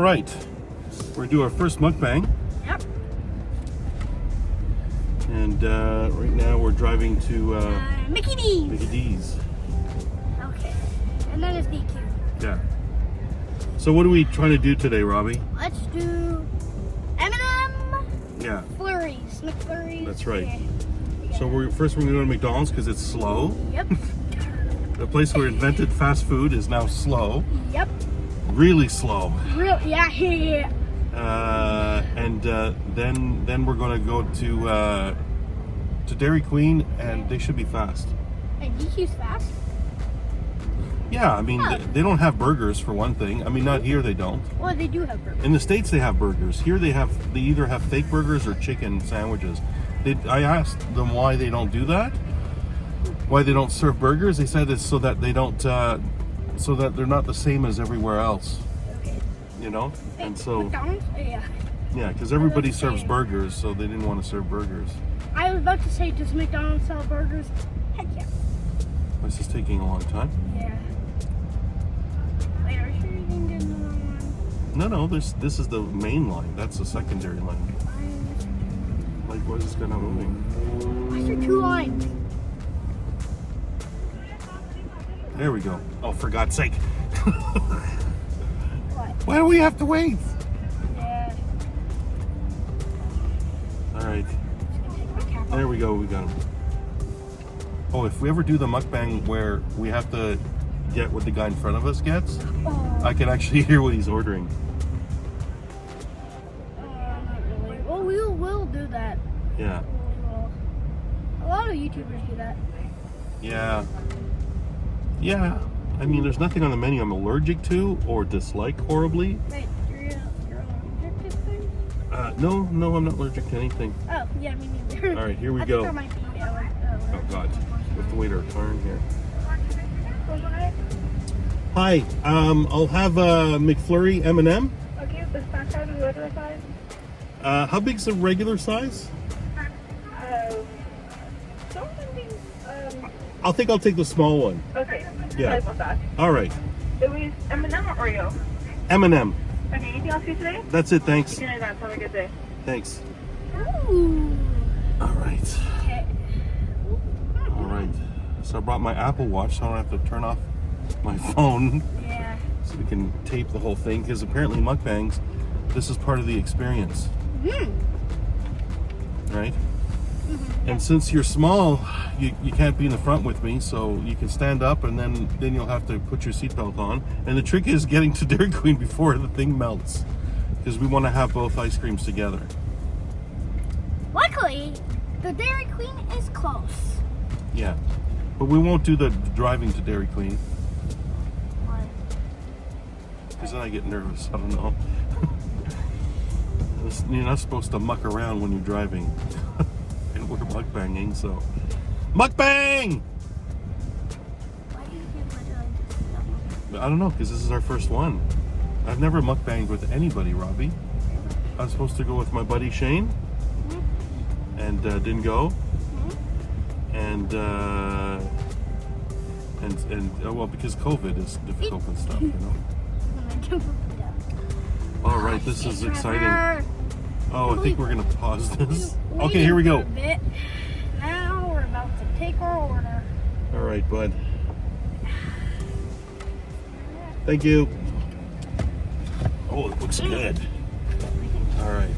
right, we're gonna do our first mukbang. Yep. And right now we're driving to Mickey D's. Mickey D's. Okay. And then it's DQ. Yeah. So what are we trying to do today, Robbie? Let's do M&M Yeah. Flurries. McFlurries. That's right. Yeah. So we're gonna go to McDonald's because it's slow. Yep. The place where invented fast food is now slow. Yep. Really slow. Real. Yeah. And then we're gonna go to Dairy Queen, and they should be fast. And DQ's fast. Yeah, I mean, Oh. they don't have burgers for one thing. I mean, not here they don't. Well, they do have burgers. In the States they have burgers. Here they either have fake burgers or chicken sandwiches. I asked them why they don't do that. Why they don't serve burgers? They said it's so that they don't, so that they're not the same as everywhere else. Okay. You know, and so McDonald's? Yeah. yeah, because everybody serves burgers, so they didn't want to serve burgers. I was about to say, does McDonald's sell burgers? Heck yeah. This is taking a long time. Yeah. Wait, are you sure you didn't get another one? No, this is the main line. That's the secondary line. Like, what is kind of moving? Why is there two lines? There we go. Oh, for God's sake! What? Why do we have to wait? Yeah. All right, Just gonna take my cap off. there we go. We got him. Oh, if we ever do the mukbang where we have to get what the guy in front of us gets, Oh, I can actually hear what he's ordering. not really. Well, we'll do that. Yeah. We will. A lot of YouTubers do that. Yeah. Yeah. I mean, there's nothing on the menu I'm allergic to or dislike horribly. Wait, you're allergic to things? No, I'm not allergic to anything. Oh, yeah, me neither. All right, here we I go. think I might be Oh God, we have to wait our turn here. allergic. Hi, I'll have a McFlurry M&M. Okay, the snack size is regular size. How big's the regular size? I think I'll take the small one. Okay. Yeah. Sorry about that. All right, It was M&M or Oreo? M&M. Okay, anything else for you today? That's it. Thanks. Okay, guys, have a good day. Thanks. Ooh. All right. Okay. All right. So I brought my Apple Watch, so I don't have to turn off my phone, Yeah. so we can tape the whole thing. Because apparently mukbangs, this is part of the experience, right? And since you're small, you can't be in the front with me, so you can stand up, and then you'll have to put your seatbelt on. And the trick is getting to Dairy Queen before the thing melts, because we want to have both ice creams together. Luckily, the Dairy Queen is close. Yeah, but we won't do the driving to Dairy Queen, because then I get nervous. I don't know. You're not supposed to muck around when you're driving. And we're mukbanging, so mukbang! Why do you think we're doing this? I don't know, because this is our first one. I've never mukbanged with anybody, Robbie. I was supposed to go with my buddy Shane, and didn't go. And well, because COVID is difficult and stuff, you know. All right, this is exciting. Oh, I think we're gonna pause this. Okay, here we go. Now we're about to take our order. All right, bud. Thank you. Oh, it looks good. All right.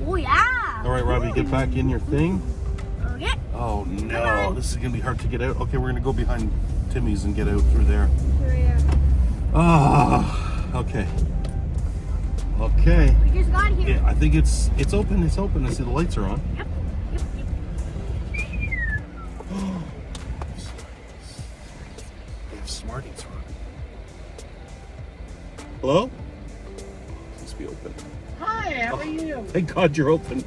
Oh yeah. All right, Robbie, get back in your thing. Okay. Oh no, this is gonna be hard to get out. Okay, we're gonna go behind Timmy's and get out through there. Oh, okay. Okay. We just got here. Yeah, I think it's open. It's open. I see the lights are on. Yep. They have Smarties. Hello? Must be open. Hi, how are you? Thank God you're open.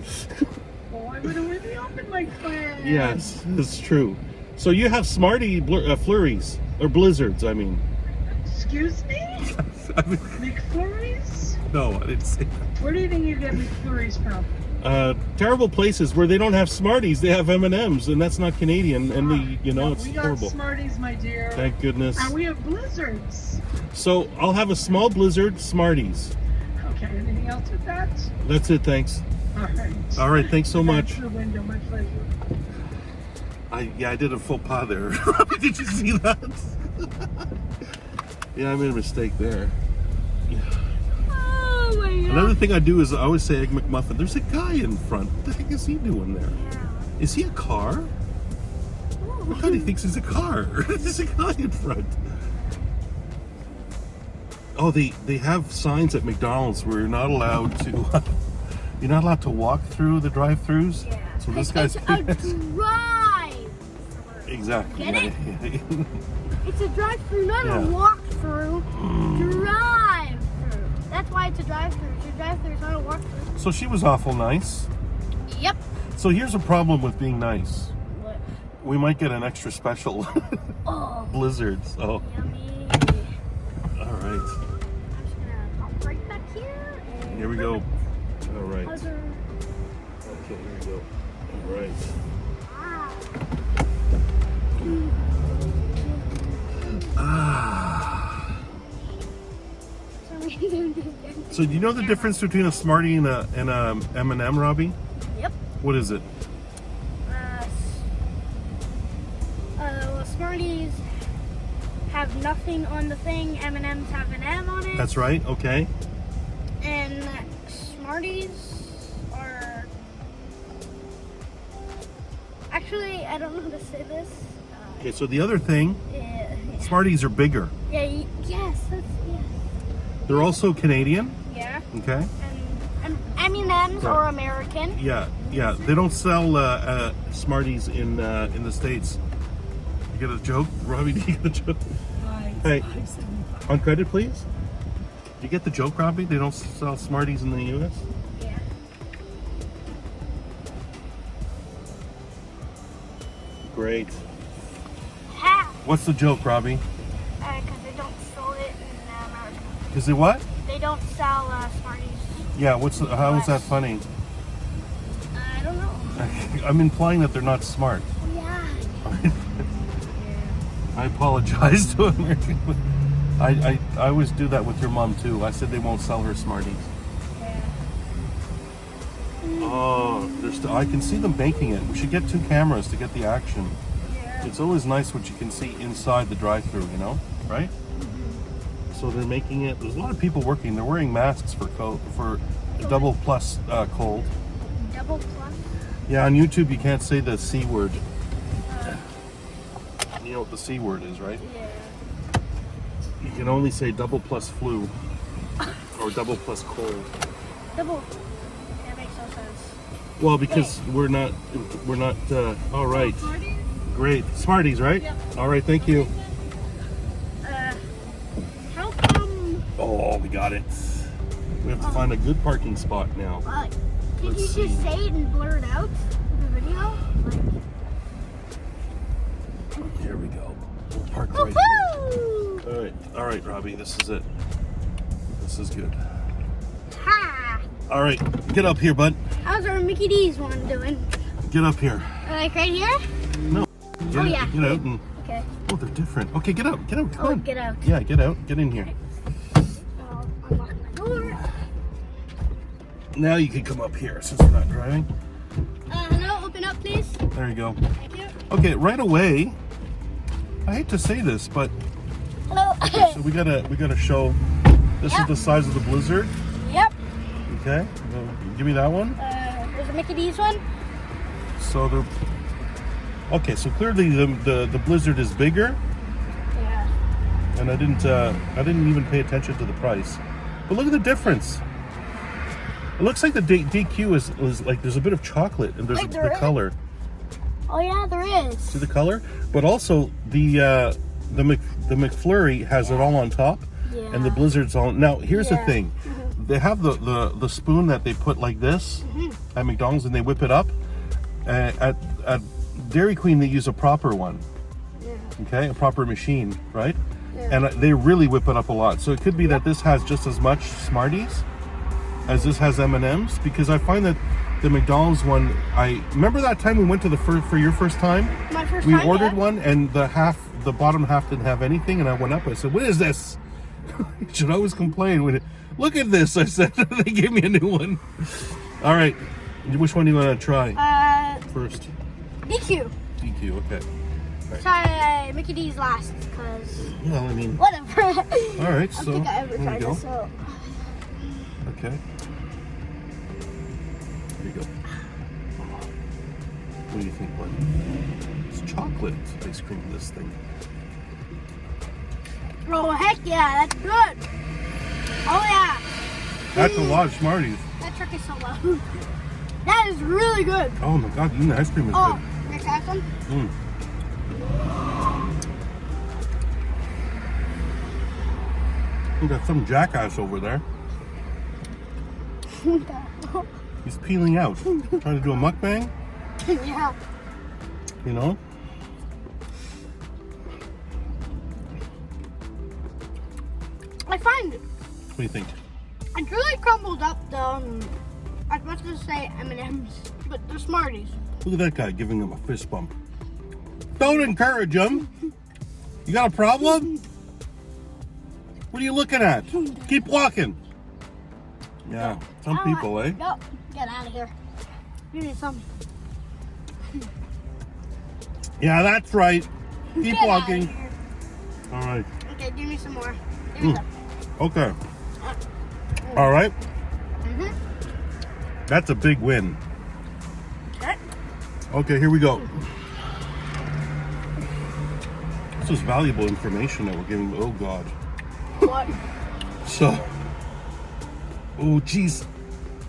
Well, I would have be open, my friend. Yes, it's true. So you have Smartie Flurries or Blizzards? I mean. Excuse me? McFlurries? No, I didn't say that. Where do you think you get McFlurries from? Terrible places where they don't have Smarties, they have M&Ms, and that's not Canadian, and it's we got horrible. Smarties, my dear. Thank goodness. And we have Blizzards. So I'll have a small Blizzard Smarties. Okay, anything else with that? That's it, thanks. All right. All right, thanks so Back much. to the window, my pleasure. I did a faux pas there. Did you see that? Yeah, I made a mistake there. Yeah. Oh my god. Another thing I do is I always say Egg McMuffin. There's a guy in front. What the heck is he doing there? Yeah. Is he a car? I thought he thinks he's a car. There's a guy in front. Oh, they have signs at McDonald's where you're not allowed to walk through the drive-thrus. Yeah. So this guy's It's a drive. exactly. Get it? Yeah. It's a drive-through, not Yeah. a walk-through. Drive-through. That's why it's a drive-through. It's a drive-through. It's not a walk-through. So she was awful nice. Yep. So here's a problem with being nice. What? We might get an extra special Oh, blizzard. So yummy. all right, I'm just gonna pop right back here. And here we go. All right. Other. Okay, here we go. All right. Ah. So do you know the difference between a Smartie and a M&M, Robbie? Yep. What is it? Well, Smarties have nothing on the thing. M&Ms have an M on it. That's right. Okay. And Smarties are actually, I don't know how to say this. Okay. So the other thing, Yeah. Smarties are bigger. Yeah. Yes. That's yes. They're also Canadian. Yeah. Okay. And M&Ms Right. are American. Yeah. Yeah. They don't sell Smarties in the States. You get a joke, Robbie? Do you get a joke? Hey, on credit, please. Do you get the joke, Robbie? They don't sell Smarties in the U.S. Yeah. Great. Ha! What's the joke, Robbie? Because they don't sell it in America. Is it what? They don't sell Smarties. Yeah. How is that funny? I don't know. I'm implying that they're not smart. Yeah. I apologize to American. I always do that with your mom too. I said they won't sell her Smarties. Yeah. Oh, I can see them baking it. We should get 2 cameras to get the action. Yeah. It's always nice what you can see inside the drive-thru, you know, right? So they're making it. There's a lot of people working. They're wearing masks for double plus cold. Double plus. Yeah, on YouTube you can't say the C word. You know what the C word is, right? Yeah. You can only say double plus flu or double plus cold. Double. That makes no sense. Well, because we're not. All right. Great. Smarties, right? Yep. All right. Thank you. How come? Oh, we got it. We have to find a good parking spot now. Did Let's you just see. say it and blur it out in the video? Here we go. We'll park right here. Woohoo! All right, Robbie. This is it. This is good. Ha! All right, get up here, bud. How's our Mickey D's one doing? Get up here. Like right here? No. Get, yeah. Get out and. Okay. Oh, they're different. Okay, get out. Get out. Come Oh, on. get out. Yeah, get out. Get in here. I'll unlock my door. Now you can come up here since we're not driving. Hello, open up, please. There you go. Thank you. Okay, right away. I hate to say this, but Hello. so we gotta show. This is Yep. the size of the blizzard. Yep. Okay, give me that one. There's a Mickey D's one. So they're okay. So clearly the blizzard is bigger, Yeah. and I didn't even pay attention to the price. But look at the difference. It looks like the DQ is like there's a bit of chocolate and there's Like the there is. color. Oh yeah, there is. See the color, but also the McFlurry has it all on top, Yeah. and the blizzard's on. Now here's the Yeah. thing, they have the spoon that they put like this at McDonald's and they whip it up. At Dairy Queen they use a proper one, Yeah. okay, a proper machine, right? Yeah. And they really whip it up a lot. So it could be that this has just as much Smarties as this has M&Ms, because I find that the McDonald's one, I remember that time we went to for your first time. My first We time. ordered yeah. one and the bottom half didn't have anything, and I went up. I said, "What is this?" You should always complain Look at this, I said. They gave me a new one. All right. Which one do you want to try first? DQ. DQ, okay. Try Mickey D's last, because... Well, I mean... Whatever. All right, I so... don't think I ever there tried you go. this, so... Okay. There you go. What do you think, bud? It's chocolate ice cream, this thing. Oh, heck yeah, that's good. Oh, yeah. That's a lot of Smarties. That trick is so low. That is really good. Oh my god, even the ice cream is Oh, good. next have some? We got some jackass over there. He's peeling out. Trying to do a mukbang, Yeah. you know? I find What do you think? it really crumbled up the, I was about to say M&M's, but they're Smarties. Look at that guy giving him a fist bump. Don't encourage him. You got a problem? What are you looking at? Keep walking. Yeah, some people, eh? No, get out of here. Give me some. Yeah, that's right. Keep Get out of walking. here. All right. Okay, give me some more. Give me some. Okay. All right. Mm-hmm. That's a big win. Okay. Okay, here we go. This is valuable information that we're giving. Oh, God. What? So, oh, geez.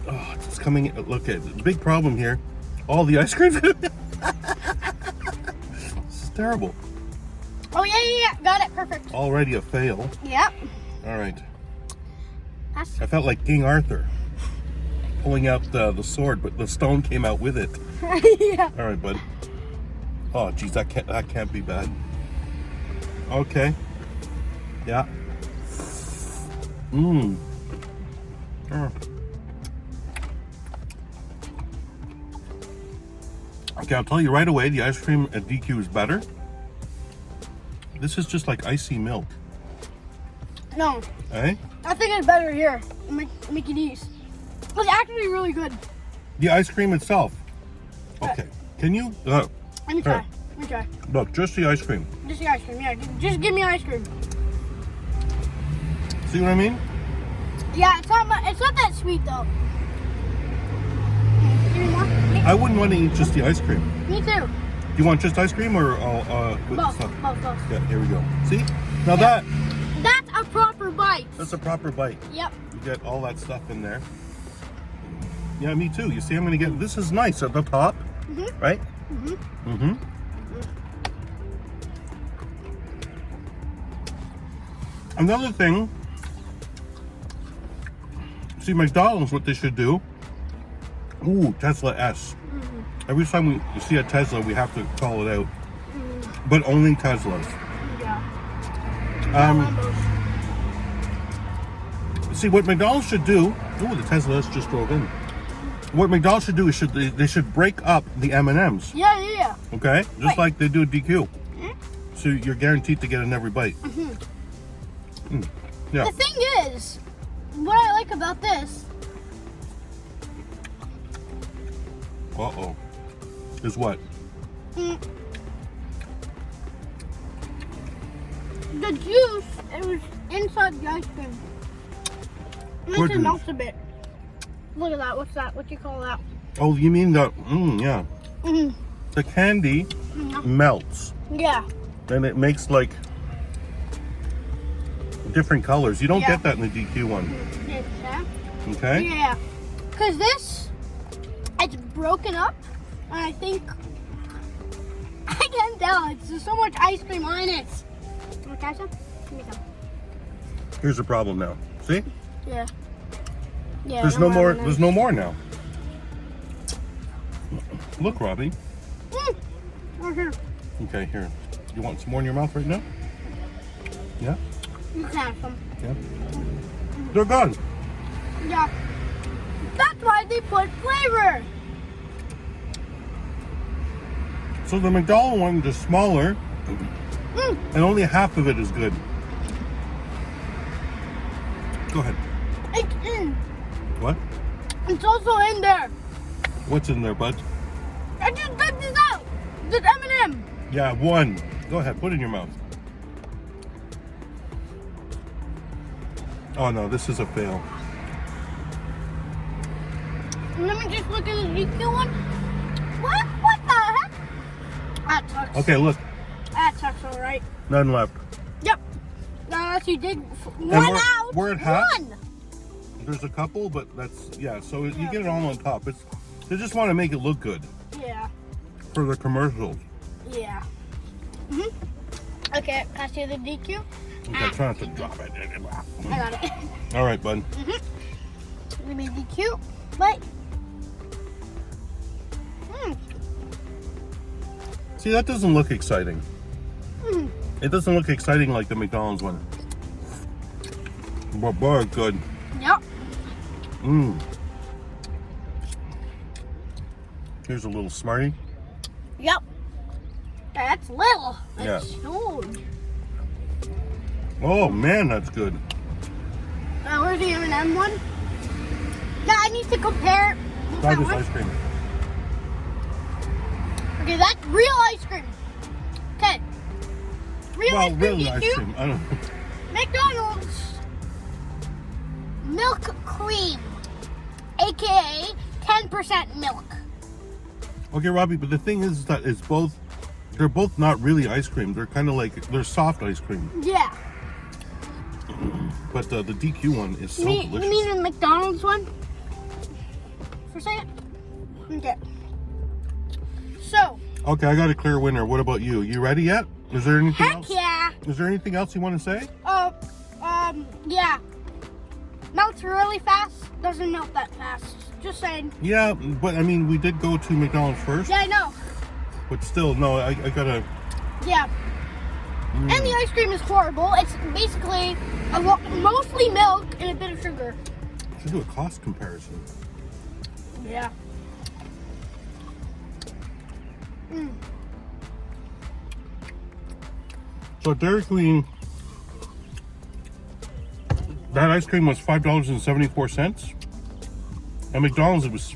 Oh, it's coming. Look at the big problem here. All the ice cream. This is terrible. Oh, yeah. Got it. Perfect. Already a fail. Yep. All right. That's... I felt like King Arthur pulling out the sword, but the stone came out with it. yeah. All right, bud. Oh, geez, that can't be bad. Okay. Yeah. Mmm. Oh. Okay, I'll tell you right away, the ice cream at DQ is better. This is just like icy milk. No, Eh? I think it's better here. Mickey D's. It's actually really good. The ice cream itself. Okay. Can you... Let me try. Here. Let me try. Look, just the ice cream. Just the ice cream. Yeah, just give me ice cream. See what I mean? Yeah, it's not that sweet though. Give me more. I wouldn't want to eat just the ice cream. Me too. Do you want just ice cream or with Both. stuff? Both. Yeah, here we go. See? Now that's a proper bite. a proper bite. Yep. You get all that stuff in there. Yeah, me too. You see, I'm gonna get, this is nice at the top, right? Another thing, see, McDonald's, what they should do, ooh, Tesla S. Every time we see a Tesla, we have to call it out. But only Teslas. Yeah. See, what McDonald's should do, ooh, the Tesla S just drove in. What McDonald's should do is they should break up the M&Ms. Yeah. Okay? Just Right. like they do at DQ. So you're guaranteed to get in every bite. Yeah. The thing is, what I like about this, Uh-oh. Is what? the juice, it was inside the ice cream. It What makes it juice? melt a bit. Look at that. What's that? What do you call that? Oh, you mean the, yeah. Mhm. The candy melts. Yeah. And it makes like different colors. You don't Yeah. get that in the DQ one. Yeah. Okay? Yeah. Because this, it's broken up, and I think, I can tell, there's so much ice cream on it. Want to try some? Give me some. Here's the problem now. See? Yeah. Yeah. There's no more. M&Ms. There's no more now. Look, Robbie. Right here. Okay, here. You want some more in your mouth right now? Yeah? You can have some. Yeah. They're gone. Yeah. That's why they put flavor. So the McDonald's one is smaller, and only half of it is good. Go ahead. It's It's also in there. What's in there, bud? I just got this out. This M&M. Yeah, one. Go ahead, put it in your mouth. Oh no, this is a fail. Let me just look at the DQ one. What? What the heck? That sucks. Okay, look, That sucks, all right. none left. Yep. Unless you did one we're- out. we're at half? One. There's a couple, but that's, yeah, so you get it all on top. They just want to make it look good Yeah. for the commercials. Yeah. Okay, pass you the DQ. Okay, try not to drop it. I got it. All right, bud. Let me DQ. But. See, that doesn't look exciting. It doesn't look exciting like the McDonald's one. But boy, good. Yep. Mmm. Here's a little Smartie. Yep. That's little. Yeah. It's huge. Oh man, that's good. Where's the M&M one? Yeah, I need to compare. Try that this one. ice cream. Okay, that's real ice cream. Okay. Real Well, ice cream. really DQ. ice cream. I don't know. McDonald's milk cream, aka 10% milk. Okay, Robbie, but the thing is that they're both not really ice cream. They're kind of like, they're soft ice cream. Yeah. But the DQ one is so You delicious. mean the McDonald's one? For a second? Okay. So, Okay, I got a clear winner. What about you? You ready yet? Is there anything heck else? yeah. Is there anything else you want to say? Yeah. Melts really fast, doesn't melt that fast. Just saying. Yeah, but I mean, we did go to McDonald's first, Yeah, I know. but still, no, I gotta. Yeah. And the ice cream is horrible. It's basically mostly milk and a bit of sugar. Should do a cost comparison. Yeah. So Dairy Queen, that ice cream was $5.74. At McDonald's it was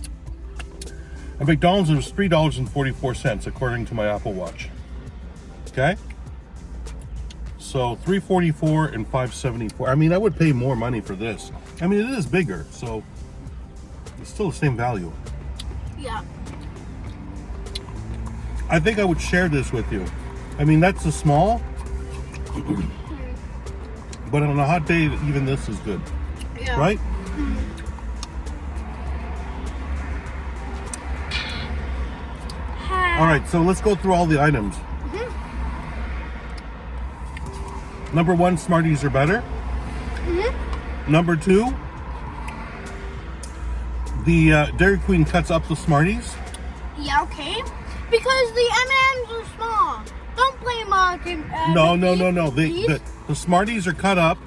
$3.44 according to my Apple Watch. Okay? So $3.44 and $5.74. I mean, I would pay more money for this. I mean, it is bigger, so it's still the same value. Yeah. I think I would share this with you. I mean, that's a small, but on a hot day, even this is good, Yeah. right? All right, so let's go through all the items. Number one, Smarties are better. Number two, the Dairy Queen cuts up the Smarties. Yeah, okay. Because the M&Ms are small. Don't blame No. these. The Smarties are cut up.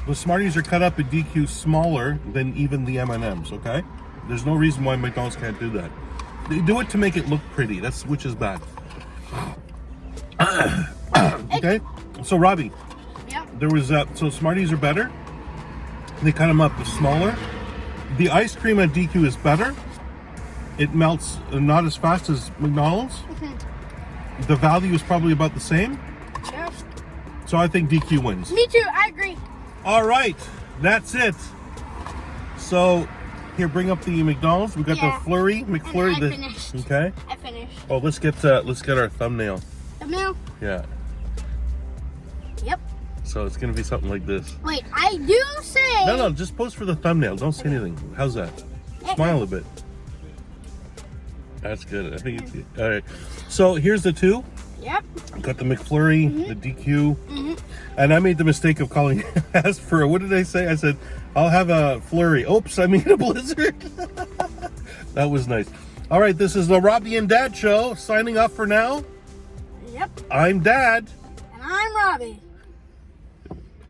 The Smarties are cut up in DQ smaller than even the M&Ms. Okay, there's no reason why McDonald's can't do that. They do it to make it look pretty. That's which is bad. Okay, so Robbie, Yep. there was so Smarties are better. They cut them up smaller. The ice cream at DQ is better. It melts not as fast as McDonald's. The value is probably about the same. Yeah. So I think DQ wins. Me too. I agree. All right, that's it. So here, bring up the McDonald's. We got Yeah. the McFlurry. And I finished. Okay. I finished. Oh, let's get our thumbnail. Thumbnail? Yeah. Yep. So it's gonna be something like this. Wait, I do say. No, just pose for the thumbnail. Don't say anything. How's that? Smile a bit. That's good. I think it's good. All right. So here's the two. Yep. Got the McFlurry, the DQ, and I made the mistake of calling asked for what did I say? I said I'll have a flurry. Oops, I made a blizzard. That was nice. All right, this is the Robbie and Dad show. Signing off for now. Yep. I'm Dad. And I'm Robbie.